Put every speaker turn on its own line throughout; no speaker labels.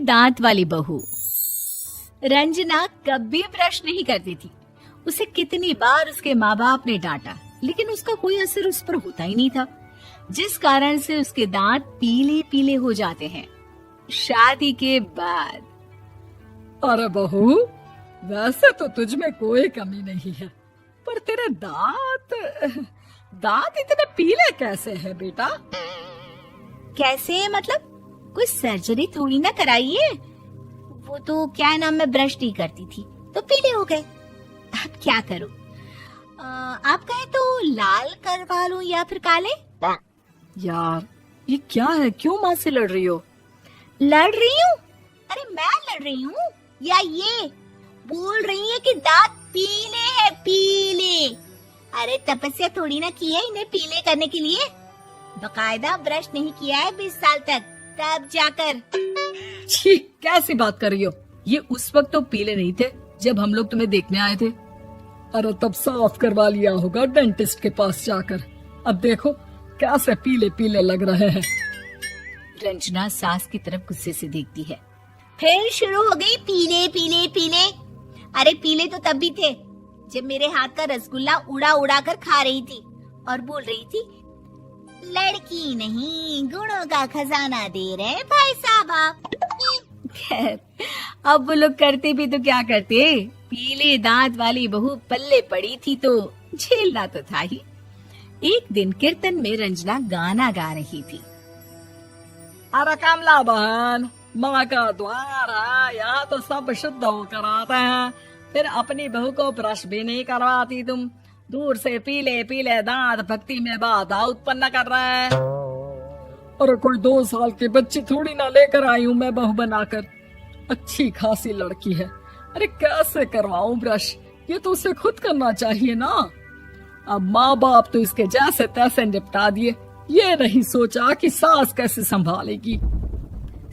दांत वाली बहू। रंजना कभी ब्रश नहीं करती थी। उसे कितनी बार उसके माँ बाप ने डांटा, लेकिन उसका कोई असर उस पर होता ही नहीं था, जिस कारण से उसके दांत पीले पीले हो जाते हैं। शादी के बाद।
अरे बहू, वैसे तो तुझ में कोई कमी नहीं है, पर तेरे दांत इतने पीले कैसे हैं बेटा?
कैसे मतलब? कोई सर्जरी थोड़ी ना कराइए। वो तो क्या नाम, मैं ब्रश नहीं करती थी तो पीले हो गए। अब क्या करूं? आप कहें तो लाल करवा लूं या फिर काले?
यार ये क्या है, क्यों माँ से लड़ रही हो?
लड़ रही हूँ? अरे मैं लड़ रही हूँ या ये बोल रही है कि दांत पीले हैं, पीले। अरे तपस्या थोड़ी ना की है इन्हें पीले करने के लिए। बकायदा ब्रश नहीं किया है 20 साल तक, तब जाकर।
छी, कैसी बात कर रही हो? ये उस वक्त तो पीले नहीं थे जब हम लोग तुम्हें देखने आए थे। अरे तब साफ करवा लिया होगा डेंटिस्ट के पास जाकर। अब देखो कैसे पीले पीले लग रहे हैं।
रंजना सास की तरफ गुस्से से देखती है। फिर शुरू हो गई पीले पीले पीले। अरे पीले तो तब भी थे जब मेरे हाथ का रसगुल्ला उड़ा उड़ा कर खा रही थी और बोल रही थी, लड़की नहीं गुणों का खजाना दे रहे भाई साहब आप। खैर, अब वो लोग करते भी तो क्या करते, पीले दांत वाली बहू पल्ले पड़ी थी तो झेलना तो था ही। एक दिन कीर्तन में रंजना गाना गा रही थी।
अरे कमला बहन, माँ का द्वार है, यहाँ तो सब शुद्ध होकर आते हैं, फिर अपनी बहू को ब्रश भी नहीं करवाती तुम। दूर से पीले पीले दांत भक्ति में बाधा उत्पन्न कर रहे हैं। अरे कोई 2 साल के बच्ची थोड़ी ना लेकर आई हूँ मैं बहू बनाकर। अच्छी खासी लड़की है, अरे कैसे करवाऊं ब्रश? ये तो उसे खुद करना चाहिए ना। अब माँ बाप तो इसके जैसे तैसे निपटा दिए, ये नहीं सोचा कि सास कैसे संभालेगी।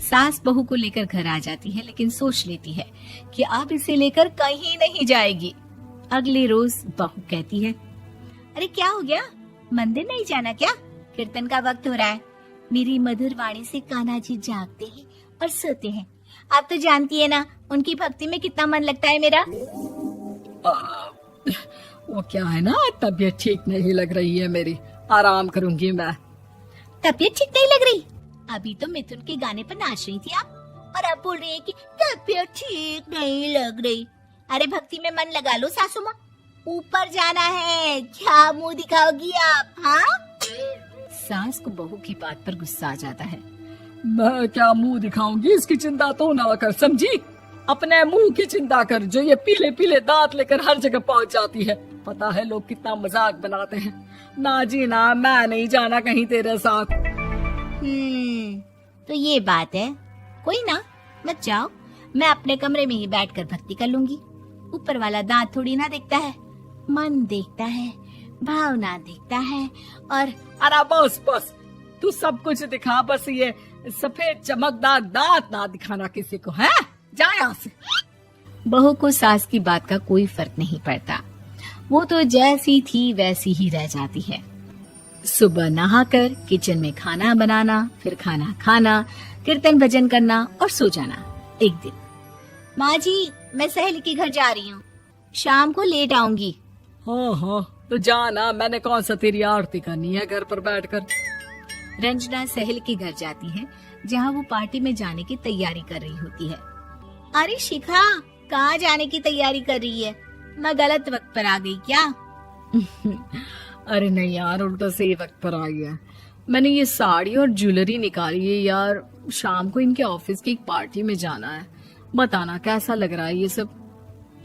सास बहू को लेकर घर आ जाती है, लेकिन सोच लेती है कि अब इसे लेकर कहीं नहीं जाएगी। अगले रोज बहू कहती है, अरे क्या हो गया, मंदिर नहीं जाना क्या? कीर्तन का वक्त हो रहा है। मेरी मधुर वाणी से कान्हा जी जागते हैं और सोते हैं। आप तो जानती है ना उनकी भक्ति में कितना मन लगता है मेरा।
वो क्या है ना, तबीयत ठीक नहीं लग रही है मेरी, आराम करूंगी मैं।
तबीयत ठीक नहीं लग रही? अभी तो मिथुन के गाने पर नाच रही थी आप, और अब बोल रही है कि तबीयत ठीक नहीं लग रही। अरे भक्ति में मन लगा लो सासू माँ, ऊपर जाना है, क्या मुंह दिखाओगी आप? हाँ? सास को बहू की बात पर गुस्सा आ जाता है।
मैं क्या मुंह दिखाऊंगी, इसकी चिंता तो ना कर, समझी? अपने मुंह की चिंता कर, जो ये पीले पीले दांत लेकर हर जगह पहुंच जाती है। पता है लोग कितना मजाक बनाते हैं। ना जी ना, मैं नहीं जाना कहीं तेरे साथ।
तो ये बात है। कोई ना, मत जाओ, मैं अपने कमरे में ही बैठकर भक्ति कर लूंगी। ऊपर वाला दांत थोड़ी ना देखता है, मन देखता है, भावना देखता है। और
अरे बस बस, तू सब कुछ दिखा, बस ये सफेद चमकदार दांत ना दिखाना किसी को, है? जा यहाँ से।
बहू को सास की बात का कोई फर्क नहीं पड़ता, वो तो जैसी थी वैसी ही रह जाती है। सुबह नहाकर किचन में खाना बनाना, फिर खाना खाना, कीर्तन भजन करना और सो जाना। एक दिन, माँ जी मैं सहेली के घर जा रही हूँ, शाम को लेट आऊंगी।
हाँ हाँ तो जाना, मैंने कौन सा तेरी आरती करनी है घर पर बैठकर।
रंजना सहेली के घर जाती है, जहाँ वो पार्टी में जाने की तैयारी कर रही होती है। अरे शिखा, कहाँ जाने की तैयारी कर रही है? मैं गलत वक्त पर आ गई क्या?
अरे नहीं यार, उल्टा सही वक्त पर आ गया। मैंने ये साड़ी और ज्वेलरी निकाली है यार, शाम को इनके ऑफिस की एक पार्टी में जाना है। बताना कैसा लग रहा है ये सब?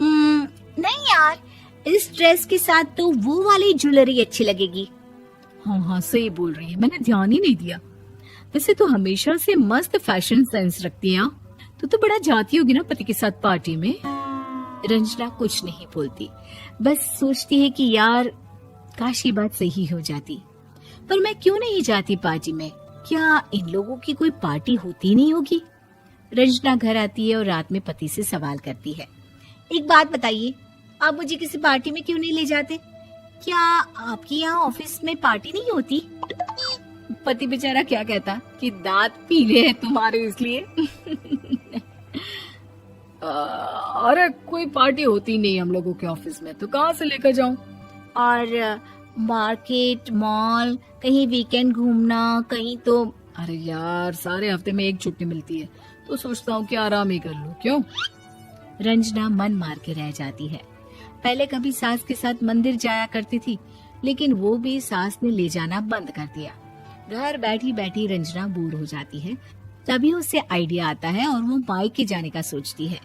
नहीं यार, इस ड्रेस के साथ तो वो वाली ज्वेलरी अच्छी लगेगी।
हाँ हाँ सही बोल रही है, मैंने ध्यान ही नहीं दिया। वैसे तो हमेशा से मस्त फैशन सेंस रखती है। तो बड़ा जाती होगी ना पति के साथ पार्टी में। रंजना कुछ नहीं बोलती, बस सोचती है कि यार काश ये बात सही हो जाती, पर मैं क्यों नहीं जाती पार्टी में? क्या इन लोगों की कोई पार्टी होती नहीं होगी? रंजना घर आती है और रात में पति से सवाल करती है, एक बात बताइए, आप मुझे किसी पार्टी में क्यों नहीं ले जाते? क्या आपके यहाँ ऑफिस में पार्टी नहीं होती? पति बेचारा क्या कहता कि दांत पीले हैं तुम्हारे इसलिए। अरे कोई पार्टी होती नहीं हम लोगों के ऑफिस में, तो कहाँ से लेकर जाऊं?
और मार्केट, मॉल, कहीं वीकेंड घूमना, कहीं तो।
अरे यार, सारे हफ्ते में एक छुट्टी मिलती है, तो सोचता हूँ कि आराम ही कर लूं। क्यों?
रंजना मन मार के रह जाती है। पहले कभी सास के साथ मंदिर जाया करती थी, लेकिन वो भी सास ने ले जाना बंद कर दिया। घर बैठी बैठी रंजना बोर हो जाती है। तभी उसे आइडिया आता है और वो मायके जाने का सोचती है।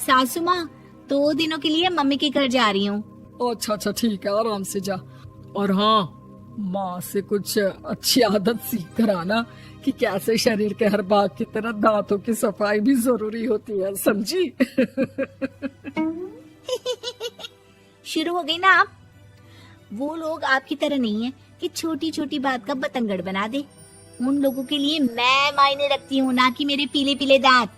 सासू माँ, 2 दिनों के लिए मम्मी के घर जा रही हूँ।
अच्छा ठीक है, आराम से जा। और हाँ, माँ से कुछ अच्छी आदत सीख कर आना कि कैसे शरीर के हर भाग की तरह दांतों की सफाई भी जरूरी होती है, समझी?
शुरू हो गई ना आप। वो लोग आपकी तरह नहीं है कि छोटी छोटी बात का बतंगड़ बना दे। उन लोगों के लिए मैं मायने रखती हूँ, ना कि मेरे पीले पीले दांत।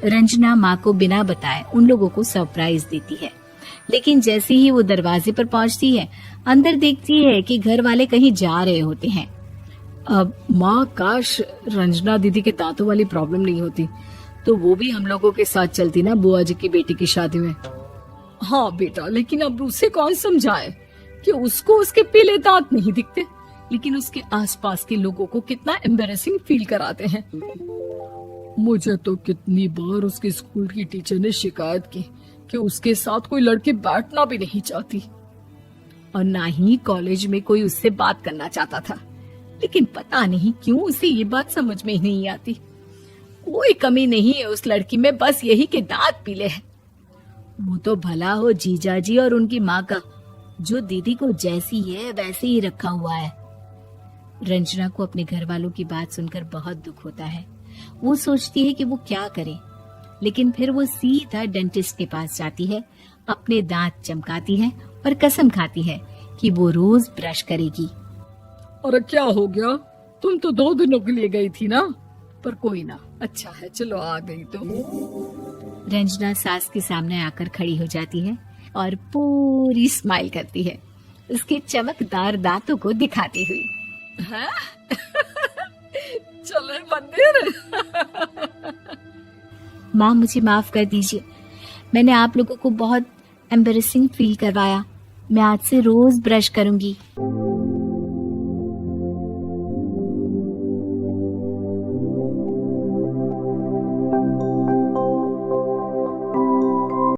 रंजना माँ को बिना बताए उन लोगों को सरप्राइज देती है, लेकिन जैसे ही वो दरवाजे पर पहुंचती है, अंदर देखती है कि घर वाले कहीं जा रहे होते हैं।
अब माँ, काश रंजना दीदी के दांतों वाली प्रॉब्लम नहीं होती, तो वो भी हम लोगों के साथ चलती ना बुआ जी की बेटी की शादी में। हाँ बेटा, लेकिन अब उसे कौन समझाए कि उसको उसके पीले दांत नहीं दिखते, लेकिन उसके आसपास के लोगों को कितना एम्बैरेसिंग फील कराते हैं। मुझे तो कितनी बार उसके स्कूल की टीचर ने शिकायत की कि उसके साथ कोई लड़की बैठना भी नहीं चाहती, और ना ही कॉलेज में कोई उससे बात करना चाहता था। लेकिन पता नहीं क्यों उसे ये बात समझ में ही नहीं आती। कोई कमी नहीं है उस लड़की में, बस यही कि दांत पीले हैं। वो तो भला हो जीजा जी और उनकी माँ का, जो दीदी को जैसी है वैसे ही रखा हुआ है। रंजना को अपने घर वालों की बात सुनकर बहुत दुख होता है। वो सोचती है कि वो क्या करे, लेकिन फिर वो सीधा डेंटिस्ट के पास जाती है, अपने दांत चमकाती है और कसम खाती है कि वो रोज ब्रश करेगी। अरे क्या हो गया? तुम तो 2 दिनों के लिए गई थी ना। पर कोई ना, अच्छा है, चलो आ गई तो। रंजना सास के सामने आकर खड़ी हो जाती है और पूरी स्माइल करती है, उसके चमकदार दांतों को दिखाती हुई। चले मंदिर।
माँ, मुझे माफ कर दीजिए, मैंने आप लोगों को बहुत एम्बैरेसिंग फील करवाया। मैं आज से रोज ब्रश करूंगी।